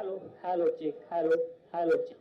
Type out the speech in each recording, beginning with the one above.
hello, check, hello, check.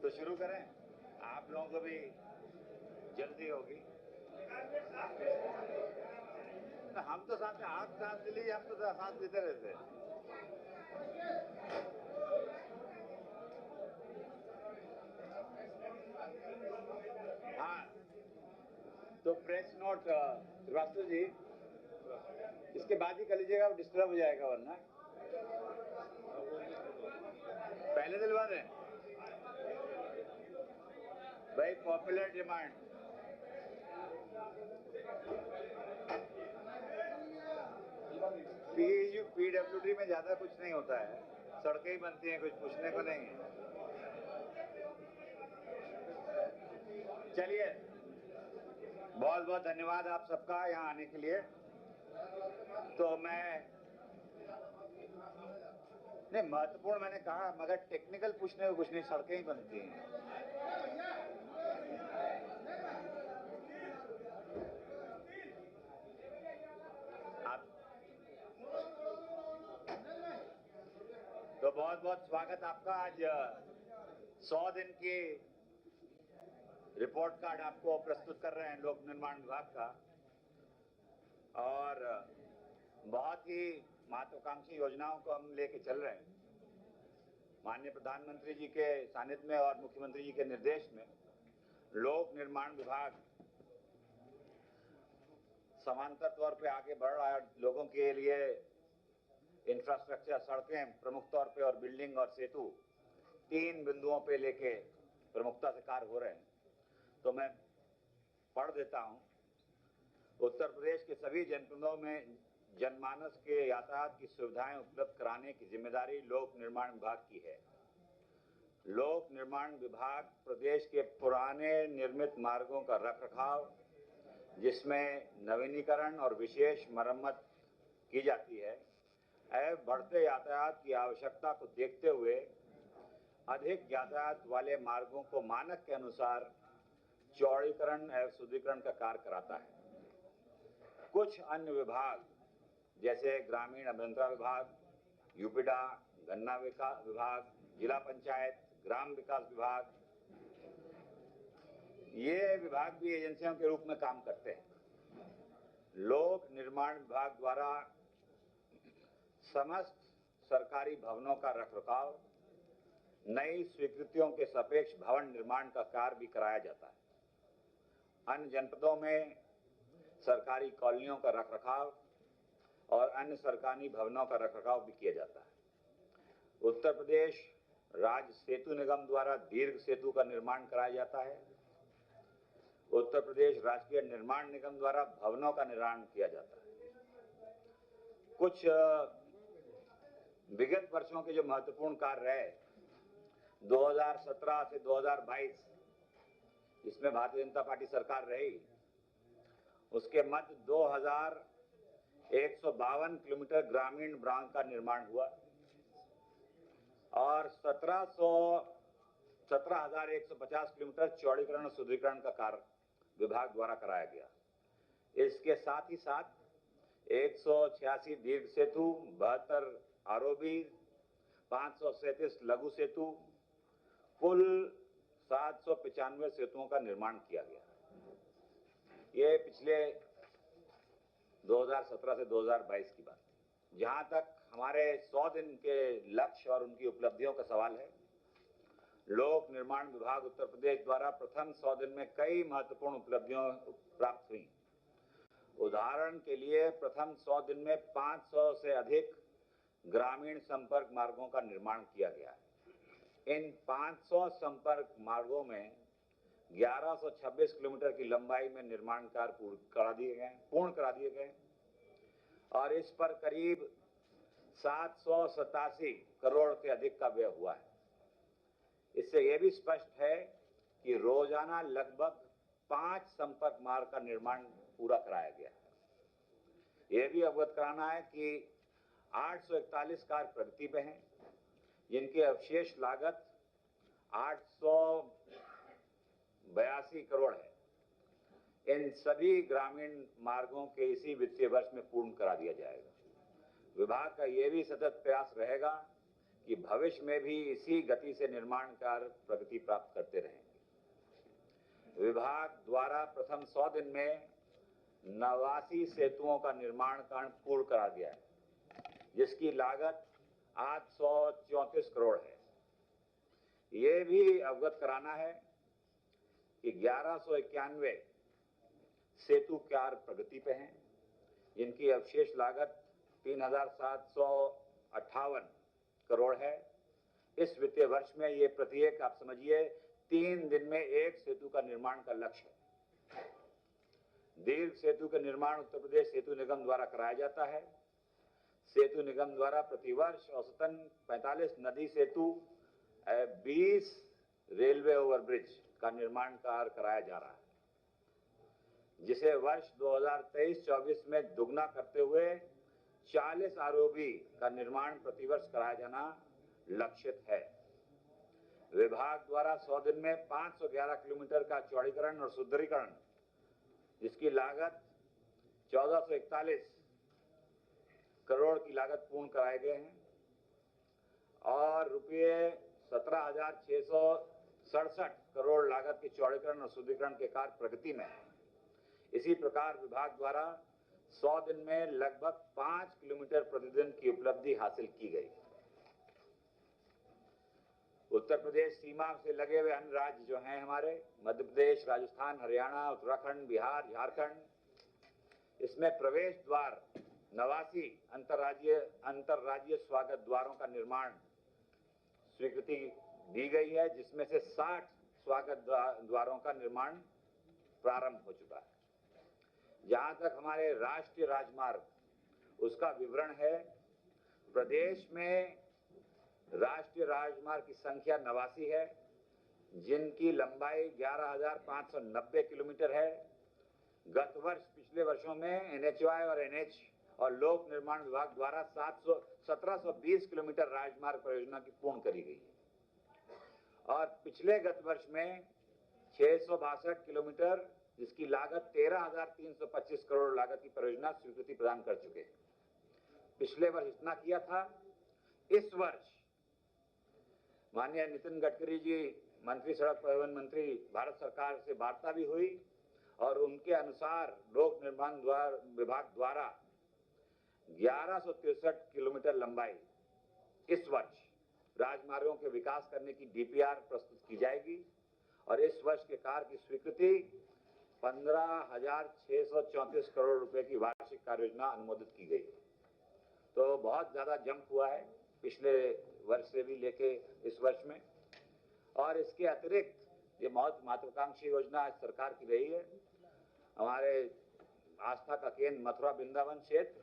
तो शुरू करें, आप लोगों को भी जल्दी होगी। हम तो साथ में हाथ सांस लीजिए, हम तो सांस लेते रहते हैं। हाँ, तो प्रेस नोट श्रीवास्तव जी इसके बाद ही कर लीजिएगा, डिस्टर्ब हो जाएगा वरना। पहले दिलवा दें भाई, पॉपुलर डिमांड। पीडब्ल्यूडी में ज्यादा कुछ नहीं होता है, सड़कें ही बनती हैं, कुछ पूछने को नहीं है। चलिए, बहुत बहुत धन्यवाद आप सबका यहाँ आने के लिए। तो मैं नहीं, महत्वपूर्ण मैंने कहा, मगर टेक्निकल पूछने को कुछ नहीं, सड़कें ही बनती हैं। आप तो बहुत बहुत स्वागत आपका। आज 100 दिन की रिपोर्ट कार्ड आपको प्रस्तुत कर रहे हैं लोक निर्माण विभाग का, और बहुत ही महत्वाकांक्षी योजनाओं को हम लेके चल रहे हैं। माननीय प्रधानमंत्री जी के सानिध्य में और मुख्यमंत्री जी के निर्देश में लोक निर्माण विभाग समांतर तौर पे आगे बढ़ रहा है। लोगों के लिए इंफ्रास्ट्रक्चर, सड़कें प्रमुख तौर पे, और बिल्डिंग और सेतु, 3 बिंदुओं पे लेके प्रमुखता से कार्य हो रहे हैं। तो मैं पढ़ देता हूं। उत्तर प्रदेश के सभी जनपदों में जनमानस के यातायात की सुविधाएं उपलब्ध कराने की जिम्मेदारी लोक निर्माण विभाग की है। लोक निर्माण विभाग प्रदेश के पुराने निर्मित मार्गों का रखरखाव, जिसमें नवीनीकरण और विशेष मरम्मत की जाती है, एवं बढ़ते यातायात की आवश्यकता को देखते हुए अधिक यातायात वाले मार्गों को मानक के अनुसार चौड़ीकरण एवं सुदृढ़ीकरण का कार्य कराता है। कुछ अन्य विभाग जैसे ग्रामीण अभियंत्रण विभाग, यूपीडा, गन्ना विभाग, जिला पंचायत, ग्राम विकास विभाग, ये विभाग भी एजेंसियों के रूप में काम करते हैं। लोक निर्माण विभाग द्वारा समस्त सरकारी भवनों का रखरखाव, नई स्वीकृतियों के सापेक्ष भवन निर्माण का कार्य भी कराया जाता है। अन्य जनपदों में सरकारी कॉलोनियों का रखरखाव और अन्य सरकारी भवनों का रखरखाव भी किया जाता है। उत्तर प्रदेश राज्य सेतु निगम द्वारा दीर्घ सेतु का निर्माण कराया जाता है। उत्तर प्रदेश राष्ट्रीय निर्माण निगम द्वारा भवनों का निर्माण किया जाता है। कुछ विगत वर्षों के जो महत्वपूर्ण कार्य रहे, 2017 से 2022 इसमें भारतीय जनता पार्टी सरकार रही, उसके मध्य 2152 किलोमीटर ग्रामीण मार्ग का निर्माण हुआ और 17,150 किलोमीटर चौड़ीकरण और सुदृढ़ीकरण का कार्य विभाग द्वारा कराया गया। इसके साथ ही साथ 186 दीर्घ सेतु, 72 आरओबी, 537 लघु सेतु, कुल 795 सेतुओं का निर्माण किया गया। ये पिछले 2017 से 2022 की बात है। जहां तक हमारे 100 दिन के लक्ष्य और उनकी उपलब्धियों का सवाल है, लोक निर्माण विभाग उत्तर प्रदेश द्वारा प्रथम 100 दिन में कई महत्वपूर्ण उपलब्धियों प्राप्त हुई। उदाहरण के लिए प्रथम 100 दिन में 500 से अधिक ग्रामीण संपर्क मार्गों का निर्माण किया गया है। इन 500 संपर्क मार्गों में 1126 किलोमीटर की लंबाई में निर्माण कार्य पूर्ण करा दिए गए और इस पर करीब 787 करोड़ से अधिक का व्यय हुआ है। इससे यह भी स्पष्ट है कि रोजाना लगभग 5 संपर्क मार्ग का निर्माण पूरा कराया गया है। यह भी अवगत कराना है कि 841 कार्य प्रगति पे हैं, जिनकी अवशेष लागत 882 करोड़ है। इन सभी ग्रामीण मार्गों के इसी वित्तीय वर्ष में पूर्ण करा दिया जाएगा। विभाग का यह भी सतत प्रयास रहेगा कि भविष्य में भी इसी गति से निर्माण कार्य प्रगति प्राप्त करते रहेंगे। विभाग द्वारा प्रथम 100 दिन में 89 सेतुओं का निर्माण कार्य पूर्ण करा दिया है, जिसकी लागत 834 करोड़ है। ये भी अवगत कराना है कि 1191 सेतु कार्य प्रगति पे हैं, जिनकी अवशेष लागत 3758 करोड़ है। इस वित्तीय वर्ष में ये प्रत्येक आप समझिए 3 दिन में एक सेतु का निर्माण का लक्ष्य है। दीर्घ सेतु का निर्माण उत्तर प्रदेश सेतु निगम द्वारा कराया जाता है। सेतु निगम द्वारा प्रतिवर्ष औसतन 45 नदी सेतु, 20 रेलवे ओवरब्रिज का निर्माण कार्य कराया जा रहा है, जिसे वर्ष 2023-24 में दुगना करते हुए 40 आरओबी का निर्माण प्रतिवर्ष कराया जाना लक्षित है। विभाग द्वारा 100 दिन में 511 किलोमीटर का चौड़ीकरण और सुदृढ़ीकरण, जिसकी लागत 1441 करोड़ की लागत पूर्ण कराए गए हैं और रुपये 17,667 करोड़ लागत के चौड़ीकरण और सुदृढ़ीकरण के कार्य प्रगति में है। इसी प्रकार विभाग द्वारा 100 दिन में लगभग 5 किलोमीटर प्रतिदिन की उपलब्धि हासिल की गई। उत्तर प्रदेश सीमा से लगे हुए अन्य राज्य जो हैं हमारे, मध्य प्रदेश, राजस्थान, हरियाणा, उत्तराखंड, बिहार, झारखंड, इसमें प्रवेश द्वार 89 अंतरराज्यीय स्वागत द्वारों का निर्माण स्वीकृति दी गई है, जिसमें से 60 स्वागत द्वारों का निर्माण प्रारंभ हो चुका है। जहां तक हमारे राष्ट्रीय राजमार्ग उसका विवरण है, प्रदेश में राष्ट्रीय राजमार्ग की संख्या 89 है, जिनकी लंबाई 11,590 किलोमीटर है। गत वर्ष पिछले वर्षों में NHAI और NH और लोक निर्माण विभाग द्वारा 1720 किलोमीटर राजमार्ग परियोजना की पूर्ण करी गई है और पिछले गत वर्ष में 662 किलोमीटर, जिसकी लागत 13,325 करोड़ लागत की परियोजना स्वीकृति प्रदान कर चुके हैं। पिछले वर्ष इतना किया था। इस वर्ष माननीय नितिन गडकरी जी, मंत्री सड़क परिवहन मंत्री, भारत सरकार से वार्ता भी हुई और उनके अनुसार लोक निर्माण विभाग द्वारा 1163 किलोमीटर लंबाई इस वर्ष राजमार्गों के विकास करने की DPR प्रस्तुत की जाएगी और इस वर्ष के कार्य की स्वीकृति 15,634 करोड़ रुपए की वार्षिक कार्य योजना अनुमोदित की गई। तो बहुत ज्यादा जंप हुआ है पिछले वर्ष से भी लेके इस वर्ष में। और इसके अतिरिक्त ये बहुत महत्वाकांक्षी योजना आज सरकार की रही है। हमारे आस्था का केंद्र मथुरा वृंदावन क्षेत्र,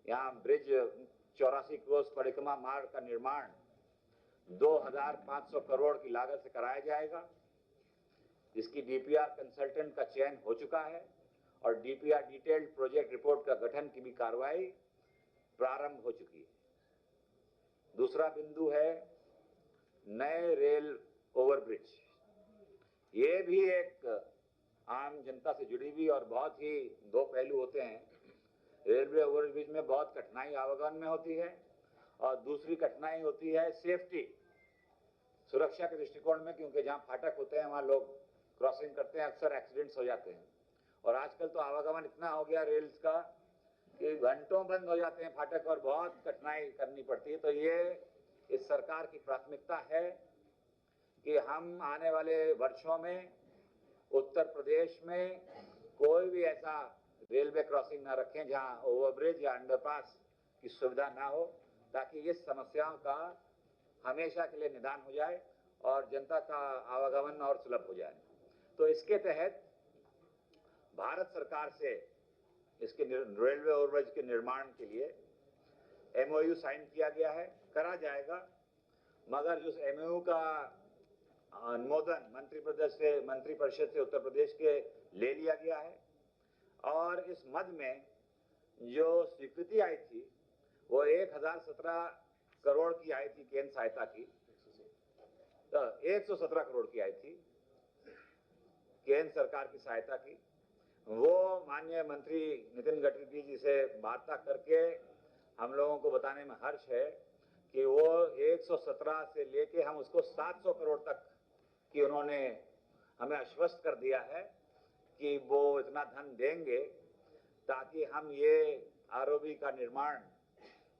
यहाँ ब्रिज 84 कोस परिक्रमा मार्ग का निर्माण 2,500 करोड़ की लागत से कराया जाएगा। इसकी DPR कंसल्टेंट का चयन हो चुका है और DPR डिटेल्ड प्रोजेक्ट रिपोर्ट का गठन की भी कार्रवाई प्रारंभ हो चुकी है। दूसरा बिंदु है नए रेल ओवरब्रिज। ये भी एक आम जनता से जुड़ी हुई और बहुत ही दो पहलू होते हैं। रेलवे ओवरब्रिज में बहुत कठिनाई आवागमन में होती है और दूसरी कठिनाई होती है सेफ्टी, सुरक्षा के दृष्टिकोण में, क्योंकि जहाँ फाटक होते हैं वहाँ लोग क्रॉसिंग करते हैं, अक्सर एक्सीडेंट्स हो जाते हैं। और आजकल तो आवागमन इतना हो गया रेल्स का कि घंटों बंद हो जाते हैं फाटक और बहुत कठिनाई करनी पड़ती है। तो ये इस सरकार की प्राथमिकता है कि हम आने वाले वर्षों में उत्तर प्रदेश में कोई भी ऐसा रेलवे क्रॉसिंग ना रखें जहां ओवरब्रिज या अंडरपास की सुविधा ना हो, ताकि इस समस्याओं का हमेशा के लिए निदान हो जाए और जनता का आवागमन और सुलभ हो जाए। तो इसके तहत भारत सरकार से इसके रेलवे ओवरब्रिज के निर्माण के लिए MOU साइन किया गया है, करा जाएगा। मगर जो MOU का अनुमोदन मंत्री परिषद से उत्तर प्रदेश के ले लिया गया है और इस मद में जो स्वीकृति आई थी वो 1,017 करोड़ की आई थी, केंद्र सहायता की 117 करोड़ की आई थी केंद्र सरकार की सहायता की। वो माननीय मंत्री नितिन गडकरी जी से वार्ता करके हम लोगों को बताने में हर्ष है कि वो 117 से लेके हम उसको 700 करोड़ तक की उन्होंने हमें आश्वस्त कर दिया है कि वो इतना धन देंगे ताकि हम ये ROB का निर्माण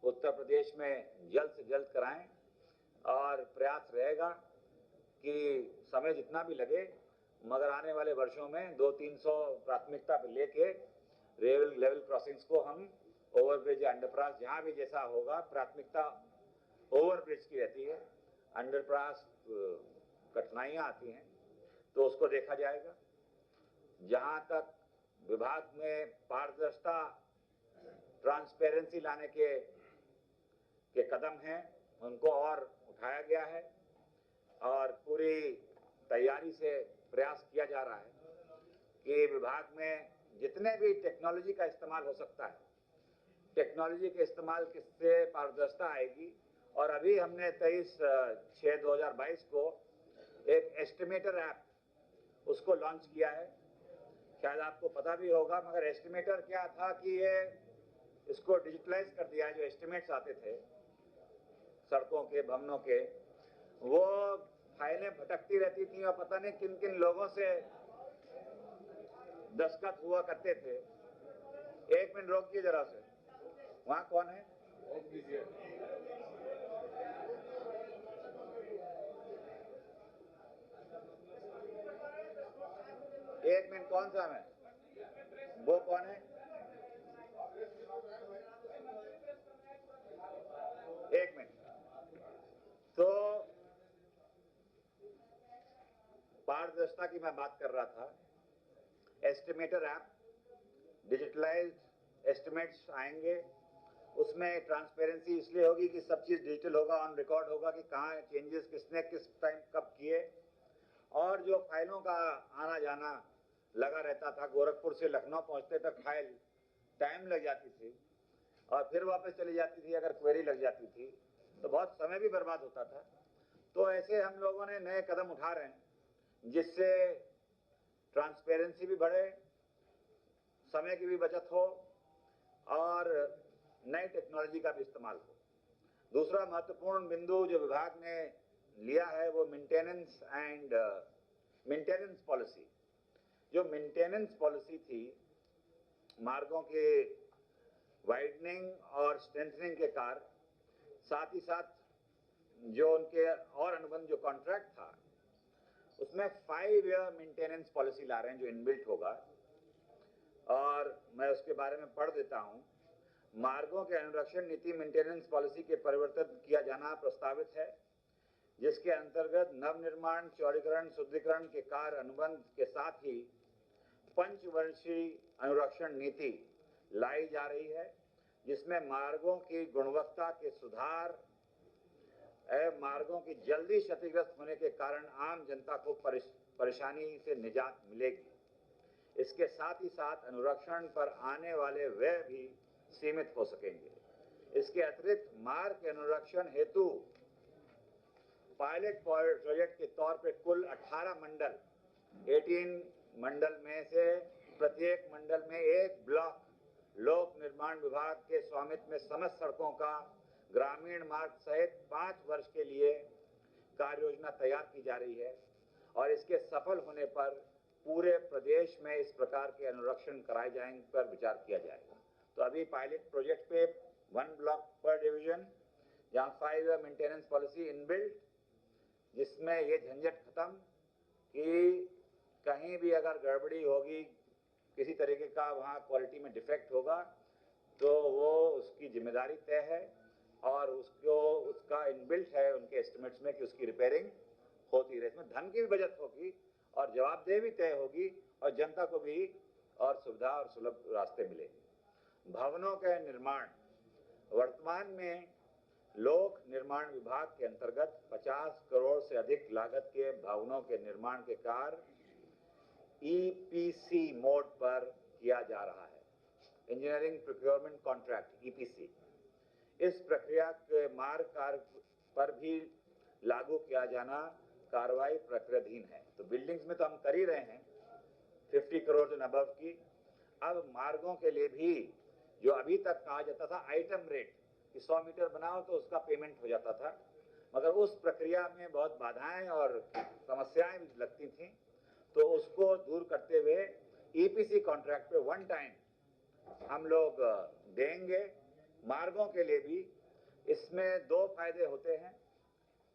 उत्तर प्रदेश में जल्द से जल्द कराएं। और प्रयास रहेगा कि समय जितना भी लगे मगर आने वाले वर्षों में 200-300 प्राथमिकता पे लेके लेवल क्रॉसिंग्स को हम ओवरब्रिज या अंडरपास जहां भी जैसा होगा, प्राथमिकता ओवरब्रिज की रहती है, अंडरपास कठिनाइयां आती हैं तो उसको देखा जाएगा। जहां तक विभाग में पारदर्शिता, ट्रांसपेरेंसी लाने के कदम हैं उनको और उठाया गया है और पूरी तैयारी से प्रयास किया जा रहा है कि विभाग में जितने भी टेक्नोलॉजी का इस्तेमाल हो सकता है, टेक्नोलॉजी के इस्तेमाल किससे पारदर्शिता आएगी। और अभी हमने 23/6/2022 को एक एस्टिमेटर ऐप उसको लॉन्च किया है। शायद आपको पता भी होगा, मगर एस्टिमेटर क्या था कि ये इसको डिजिटलाइज कर दिया है। जो एस्टिमेट्स आते थे सड़कों के, भवनों के, वो फाइलें भटकती रहती थी और पता नहीं किन किन लोगों से दस्तखत हुआ करते थे। 1 मिनट रोकिए जरा से, वहां कौन है? एक मिनट, कौन सा है? वो कौन है? एक मिनट। तो पारदर्शिता की मैं बात कर रहा था एस्टिमेटर ऐप, डिजिटलाइज्ड एस्टिमेट्स आएंगे। उसमें ट्रांसपेरेंसी इसलिए होगी कि सब चीज़ डिजिटल होगा, ऑन रिकॉर्ड होगा कि कहाँ चेंजेस किसने किस टाइम कब किए। और जो फाइलों का आना जाना लगा रहता था, गोरखपुर से लखनऊ पहुँचते तक फाइल टाइम लग जाती थी और फिर वापस चली जाती थी, अगर क्वेरी लग जाती थी तो बहुत समय भी बर्बाद होता था। तो ऐसे हम लोगों ने नए कदम उठा रहे हैं जिससे ट्रांसपेरेंसी भी बढ़े, समय की भी बचत हो और नई टेक्नोलॉजी का भी इस्तेमाल हो। दूसरा महत्वपूर्ण बिंदु जो विभाग ने लिया है वो मेंटेनेंस पॉलिसी। जो मेंटेनेंस पॉलिसी थी, मार्गों के वाइडनिंग और स्ट्रेंथनिंग के कार्य, साथ ही साथ जो उनके और अनुबंध जो कॉन्ट्रैक्ट था उसमें 5 ईयर मेंटेनेंस पॉलिसी ला रहे हैं जो इनबिल्ट होगा। और मैं उसके बारे में पढ़ देता हूं। मार्गों के अनुरक्षण नीति मेंटेनेंस पॉलिसी के परिवर्तन किया जाना प्रस्तावित है, जिसके अंतर्गत नवनिर्माण, चौड़ीकरण, सुदृढ़ीकरण के कार्य अनुबंध के साथ ही पंचवर्षीय अनुरक्षण नीति लाई जा रही है, जिसमें मार्गों की गुणवत्ता के सुधार, मार्गों की जल्दी क्षतिग्रस्त होने के कारण आम जनता को परेशानी से निजात मिलेगी। इसके साथ ही साथ अनुरक्षण पर आने वाले व्यय भी सीमित हो सकेंगे। इसके अतिरिक्त मार्ग के अनुरक्षण हेतु पायलट प्रोजेक्ट के तौर पर कुल 18 मंडल, 18 मंडल में से प्रत्येक मंडल में एक ब्लॉक लोक निर्माण विभाग के स्वामित्व में समस्त सड़कों का ग्रामीण मार्ग सहित 5 वर्ष के लिए कार्य योजना तैयार की जा रही है और इसके सफल होने पर पूरे प्रदेश में इस प्रकार के अनुरक्षण कराए जाएंगे पर विचार किया जाएगा। तो अभी पायलट प्रोजेक्ट पे 1 ब्लॉक पर डिवीजन, जहाँ 5 ईयर मेंटेनेंस पॉलिसी इनबिल्ट, जिसमें ये झंझट खत्म कि कहीं भी अगर गड़बड़ी होगी, किसी तरीके का वहाँ क्वालिटी में डिफेक्ट होगा तो वो उसकी जिम्मेदारी तय है और उसका इनबिल्ट है उनके एस्टिमेट्स में कि उसकी रिपेयरिंग होती रहे। इसमें धन की भी बचत होगी और जवाबदेही भी तय होगी और जनता को भी और सुविधा और सुलभ रास्ते मिलेंगे। भवनों के निर्माण, वर्तमान में लोक निर्माण विभाग के अंतर्गत 50 करोड़ से अधिक लागत के भवनों के निर्माण के कार्य EPC मोड पर किया जा रहा है, इंजीनियरिंग प्रोक्योरमेंट कॉन्ट्रैक्ट EPC। इस प्रक्रिया के मार्ग कार्य पर भी लागू किया जाना कार्रवाई प्रक्रियाधीन है। तो बिल्डिंग्स में तो हम कर ही रहे हैं 50 करोड़ से अबव की। अब मार्गों के लिए भी जो अभी तक कहा जाता था आइटम रेट कि 100 मीटर बनाओ तो उसका पेमेंट हो जाता था, मगर उस प्रक्रिया में बहुत बाधाएं और समस्याएं लगती थी, तो उसको दूर करते हुए EPC कॉन्ट्रैक्ट पे 1 टाइम हम लोग देंगे। मार्गों के लिए भी इसमें 2 फायदे होते हैं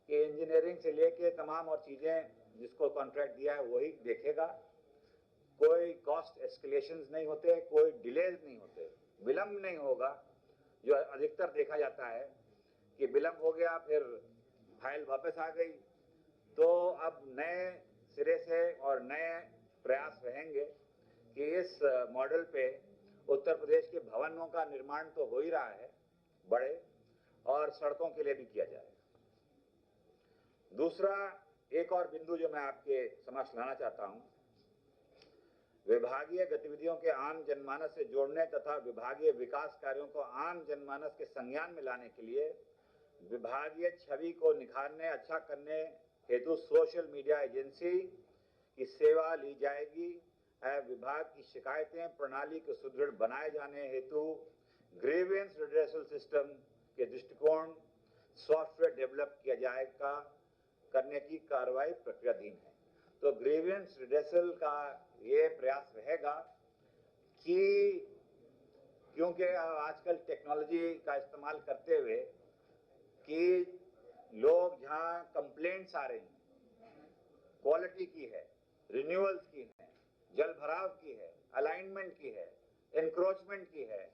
कि इंजीनियरिंग से लेके तमाम और चीज़ें जिसको कॉन्ट्रैक्ट दिया है वही देखेगा, कोई कॉस्ट एस्केलेशंस नहीं होते, कोई डिलेज नहीं होते, विलम्ब नहीं होगा। जो अधिकतर देखा जाता है कि विलम्ब हो गया फिर फाइल वापस आ गई। तो अब नए सिरे से और नए प्रयास रहेंगे कि इस मॉडल पे उत्तर प्रदेश के भवनों का निर्माण तो हो ही रहा है बड़े, और सड़कों के लिए भी किया जाएगा। दूसरा एक और बिंदु जो मैं आपके समक्ष लाना चाहता हूं, विभागीय गतिविधियों के आम जनमानस से जोड़ने तथा विभागीय विकास कार्यों को आम जनमानस के संज्ञान में लाने के लिए विभागीय छवि को निखारने, अच्छा करने हेतु सोशल मीडिया एजेंसी की सेवा ली जाएगी। विभाग की शिकायतें प्रणाली को सुदृढ़ बनाए जाने हेतु ग्रीवेंस रिड्रेसल सिस्टम के दृष्टिकोण सॉफ्टवेयर डेवलप किया जाएगा, करने की कार्रवाई प्रक्रियाधीन है। तो ग्रीवेंस रिड्रेसल का ये प्रयास रहेगा कि क्योंकि आजकल टेक्नोलॉजी का इस्तेमाल करते हुए कि लोग जहां कंप्लेंट्स आ रही हैं, क्वालिटी की है, रिन्यूअल्स की है, जल भराव की है, अलाइनमेंट की है, एनक्रोचमेंट की है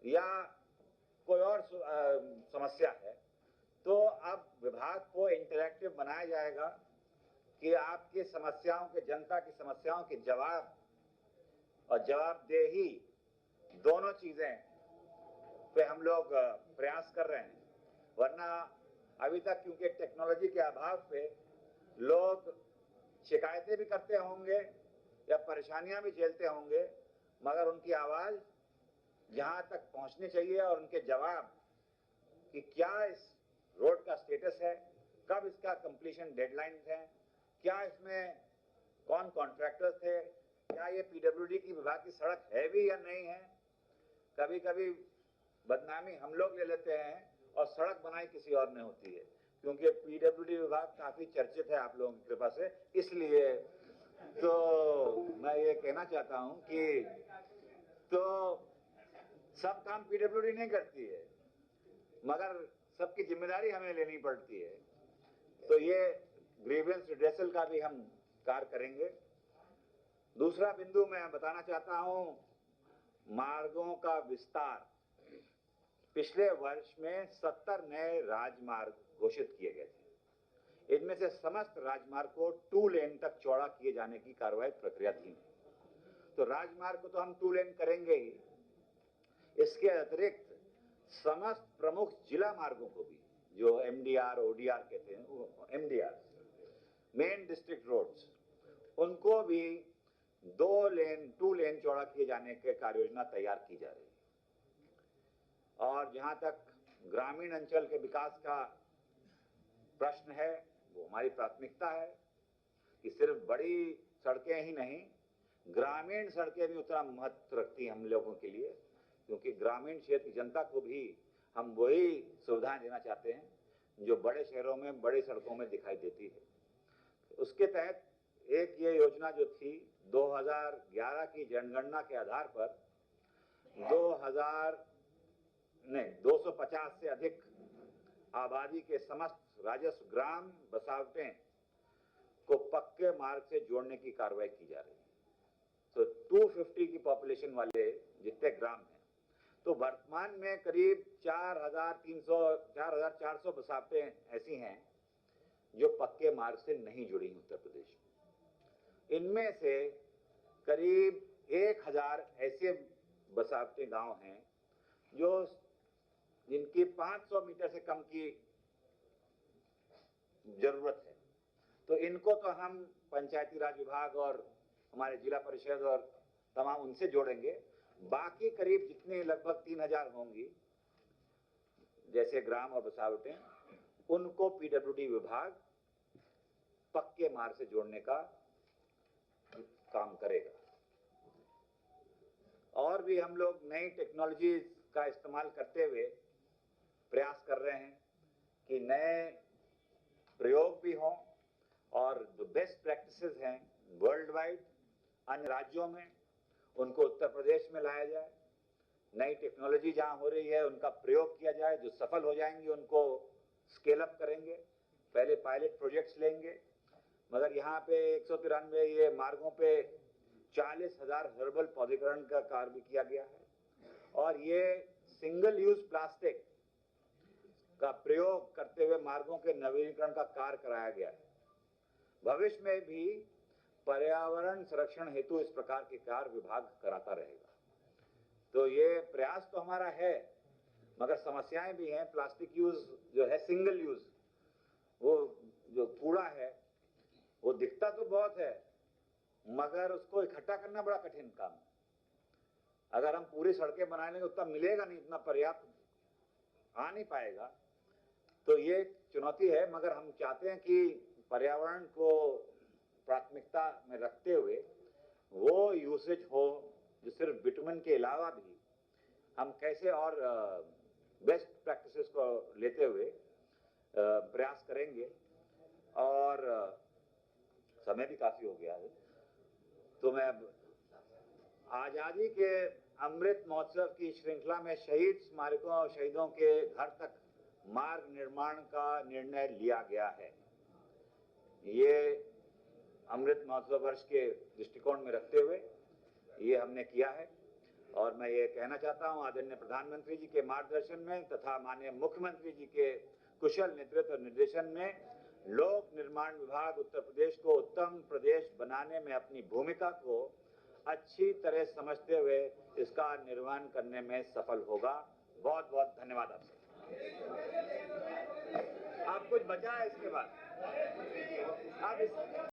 या कोई और समस्या है, तो अब विभाग को इंटरैक्टिव बनाया जाएगा कि आपकी समस्याओं के, जनता की समस्याओं के जवाब और जवाबदेही दोनों चीजें पे हम लोग प्रयास कर रहे हैं। वरना अभी तक क्योंकि टेक्नोलॉजी के अभाव पे लोग शिकायतें भी करते होंगे या परेशानियां भी झेलते होंगे, मगर उनकी आवाज जहां तक पहुंचनी चाहिए और उनके जवाब कि क्या इस रोड का स्टेटस है, कब इसका कंप्लीशन डेडलाइन है, क्या इसमें कौन कॉन्ट्रैक्टर्स थे, क्या ये पीडब्ल्यूडी की विभाग की सड़क है भी या नहीं है। कभी कभी बदनामी हम लोग ले लेते हैं और सड़क बनाई किसी और ने होती है, क्योंकि पीडब्ल्यूडी विभाग काफी चर्चित है आप लोगों की कृपा से। इसलिए तो मैं ये कहना चाहता हूं कि तो सब काम पीडब्ल्यूडी नहीं करती है, मगर सबकी जिम्मेदारी हमें लेनी पड़ती है। तो ये ग्रीवेंस रिड्रेसल का भी हम कार्य करेंगे। दूसरा बिंदु मैं बताना चाहता हूं, मार्गों का विस्तार। पिछले वर्ष में 70 नए राजमार्ग घोषित किए गए थे। इनमें से समस्त राजमार्ग को 2 लेन तक चौड़ा किए जाने की कार्रवाई प्रक्रियाधीन है। तो राजमार्ग को तो हम 2 लेन करेंगे ही, इसके अतिरिक्त समस्त प्रमुख जिला मार्गों को भी, जो एमडीआर ओडीआर कहते हैं, एमडीआर मेन डिस्ट्रिक्ट रोड्स, उनको भी 2 लेन चौड़ा किए जाने के कार्य योजना तैयार की जा रही है। और जहां तक ग्रामीण अंचल के विकास का प्रश्न है, वो हमारी प्राथमिकता है कि सिर्फ बड़ी सड़कें ही नहीं, ग्रामीण सड़कें भी उतना महत्व रखती हैं हम लोगों के लिए, क्योंकि ग्रामीण क्षेत्र की जनता को भी हम वही सुविधाएं देना चाहते हैं जो बड़े शहरों में बड़ी सड़कों में दिखाई देती है। उसके तहत एक ये योजना जो थी 2011 की जनगणना के आधार पर 250 से अधिक आबादी के समस्त राजस्व ग्राम बसावटें को पक्के मार्ग से जोड़ने की कार्रवाई की जा रही है। तो 250 की पॉपुलेशन वाले जितने ग्राम हैं, तो वर्तमान में करीब 4,400 बसावटें ऐसी हैं जो पक्के मार्ग से नहीं जुड़ी हैं उत्तर प्रदेश में। इनमें से करीब 1000 ऐसे बसावटें गांव हैं जो जिनकी 500 मीटर से कम की जरूरत है। तो इनको तो हम पंचायती राज विभाग और हमारे जिला परिषद और तमाम उनसे जोड़ेंगे। बाकी करीब जितने लगभग 3000 होंगी जैसे ग्राम और बसावटें, उनको पीडब्ल्यूडी विभाग पक्के मार्ग से जोड़ने का काम करेगा। और भी हम लोग नई टेक्नोलॉजी का इस्तेमाल करते हुए प्रयास कर रहे हैं कि नए प्रयोग भी हों और जो बेस्ट प्रैक्टिसेस हैं वर्ल्ड वाइड अन्य राज्यों में, उनको उत्तर प्रदेश में लाया जाए। नई टेक्नोलॉजी जहां हो रही है उनका प्रयोग किया जाए, जो सफल हो जाएंगे उनको स्केल अप करेंगे, पहले पायलट प्रोजेक्ट्स लेंगे। मगर यहाँ पे 193 ये मार्गों पे 40,000 हर्बल पौधीकरण का कार्य भी किया गया है। और ये सिंगल यूज प्लास्टिक का प्रयोग करते हुए मार्गों के नवीनीकरण का कार्य कराया गया है। भविष्य में भी पर्यावरण संरक्षण हेतु इस प्रकार के कार्य विभाग कराता रहेगा। तो ये प्रयास तो हमारा है, मगर समस्याएं भी हैं। प्लास्टिक यूज जो है सिंगल यूज, वो जो कूड़ा है वो दिखता तो बहुत है, मगर उसको इकट्ठा करना बड़ा कठिन काम है। अगर हम पूरी सड़कें बना लेंगे उतना मिलेगा नहीं, इतना पर्याप्त आ नहीं पाएगा। तो ये चुनौती है, मगर हम चाहते हैं कि पर्यावरण को प्राथमिकता में रखते हुए वो यूसेज हो जो सिर्फ बिटुमेन के अलावा भी हम कैसे और बेस्ट प्रैक्टिसेस को लेते हुए प्रयास करेंगे। और समय भी काफी हो गया है, तो मैं आजादी के अमृत महोत्सव की श्रृंखला में शहीद स्मारकों और शहीदों के घर तक मार्ग निर्माण का निर्णय लिया गया है। ये अमृत महोत्सव वर्ष के दृष्टिकोण में रखते हुए ये हमने किया है। और मैं ये कहना चाहता हूं, आदरणीय प्रधानमंत्री जी के मार्गदर्शन में तथा माननीय मुख्यमंत्री जी के कुशल नेतृत्व और निर्देशन में लोक निर्माण विभाग उत्तर प्रदेश को उत्तम प्रदेश बनाने में अपनी भूमिका को अच्छी तरह समझते हुए इसका निर्वहन करने में सफल होगा। बहुत बहुत धन्यवाद आपसे। आप कुछ बचा है इसके बाद? आप